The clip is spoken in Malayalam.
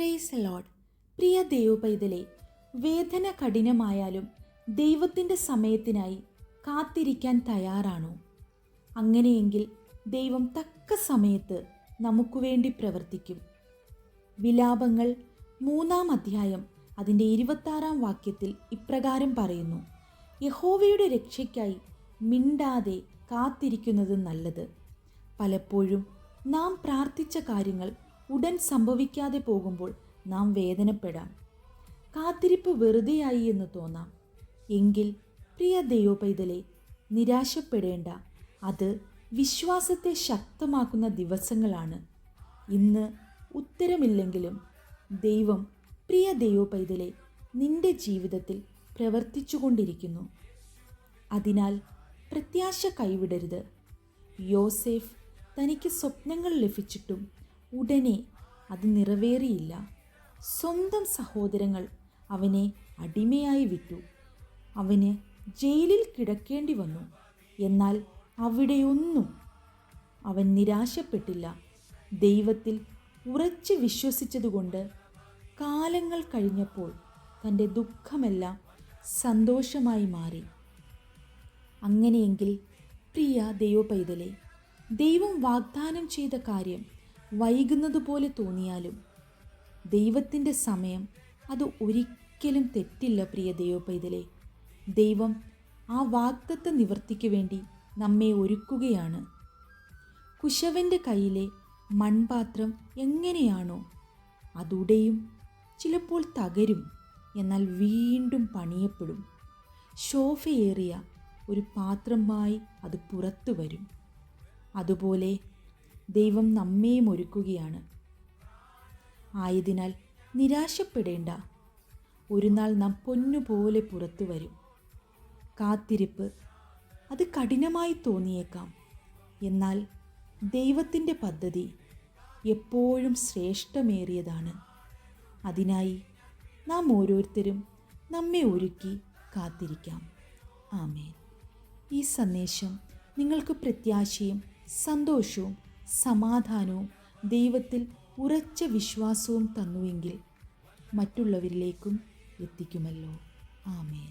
Praise Lord. പ്രിയ ദൈവപൈതലേ, വേദന കഠിനമായാലും ദൈവത്തിൻ്റെ സമയത്തിനായി കാത്തിരിക്കാൻ തയ്യാറാണോ? അങ്ങനെയെങ്കിൽ ദൈവം തക്ക സമയത്ത് നമുക്ക് വേണ്ടി പ്രവർത്തിക്കും. വിലാപങ്ങൾ 3-ാം അധ്യായം അതിൻ്റെ 26-ാം വാക്യത്തിൽ ഇപ്രകാരം പറയുന്നു: യഹോവയുടെ രക്ഷയ്ക്കായി മിണ്ടാതെ കാത്തിരിക്കുന്നത് നല്ലത്. പലപ്പോഴും നാം പ്രാർത്ഥിച്ച കാര്യങ്ങൾ ഉടൻ സംഭവിക്കാതെ പോകുമ്പോൾ നാം വേദനപ്പെടാം. കാത്തിരിപ്പ് വെറുതെയായി എന്ന് തോന്നാം. എങ്കിൽ പ്രിയ ദൈവപൈതലേ, നിരാശപ്പെടേണ്ട. അത് വിശ്വാസത്തെ ശക്തമാക്കുന്ന ദിവസങ്ങളാണ്. ഇന്ന് ഉത്തരമില്ലെങ്കിലും ദൈവം, പ്രിയ ദൈവപൈതലേ, നിന്റെ ജീവിതത്തിൽ പ്രവർത്തിച്ചുകൊണ്ടിരിക്കുന്നു. അതിനാൽ പ്രത്യാശ കൈവിടരുത്. യോസേഫ് തനിക്ക് സ്വപ്നങ്ങൾ ലഭിച്ചിട്ടും ഉടനെ അത് നിറവേറിയില്ല. സ്വന്തം സഹോദരങ്ങൾ അവനെ അടിമയായി വിറ്റു. അവന് ജയിലിൽ കിടക്കേണ്ടി വന്നു. എന്നാൽ അവിടെയൊന്നും അവൻ നിരാശപ്പെട്ടില്ല. ദൈവത്തിൽ ഉറച്ചു വിശ്വസിച്ചതുകൊണ്ട് കാലങ്ങൾ കഴിഞ്ഞപ്പോൾ തൻ്റെ ദുഃഖമെല്ലാം സന്തോഷമായി മാറി. അങ്ങനെയെങ്കിൽ പ്രിയ ദൈവപൈതലേ, ദൈവം വാഗ്ദാനം ചെയ്ത കാര്യം വൈകുന്നതുപോലെ തോന്നിയാലും ദൈവത്തിൻ്റെ സമയം അത് ഒരിക്കലും തെറ്റില്ല. പ്രിയ ദൈവപൈതലേ, ദൈവം ആ വാഗ്ദത്ത നിവൃത്തിക്ക് വേണ്ടി നമ്മെ ഒരുക്കുകയാണ്. കുശവൻ്റെ കയ്യിലെ മൺപാത്രം എങ്ങനെയാണോ, അതുടയും, ചിലപ്പോൾ തകരും, എന്നാൽ വീണ്ടും പണിയപ്പെടും. ശോഭയേറിയ ഒരു പാത്രമായി അത് പുറത്തു വരും. അതുപോലെ ദൈവം നമ്മെയും ഒരുക്കുകയാണ്. ആയതിനാൽ നിരാശപ്പെടേണ്ട. ഒരു നാൾ നാം പൊന്നുപോലെ പുറത്തു വരും. കാത്തിരിപ്പ് അത് കഠിനമായി തോന്നിയേക്കാം. എന്നാൽ ദൈവത്തിൻ്റെ പദ്ധതി എപ്പോഴും ശ്രേഷ്ഠമേറിയതാണ്. അതിനായി നാം ഓരോരുത്തരും നമ്മെ ഒരുക്കി കാത്തിരിക്കാം. ആമേൻ. ഈ സന്ദേശം നിങ്ങൾക്ക് പ്രത്യാശയും സന്തോഷവും സമാധാനവും ദൈവത്തിൽ ഉറച്ച വിശ്വാസവും തന്നുവെങ്കിൽ മറ്റുള്ളവരിലേക്കും എത്തിക്കുമല്ലോ. ആമേൻ.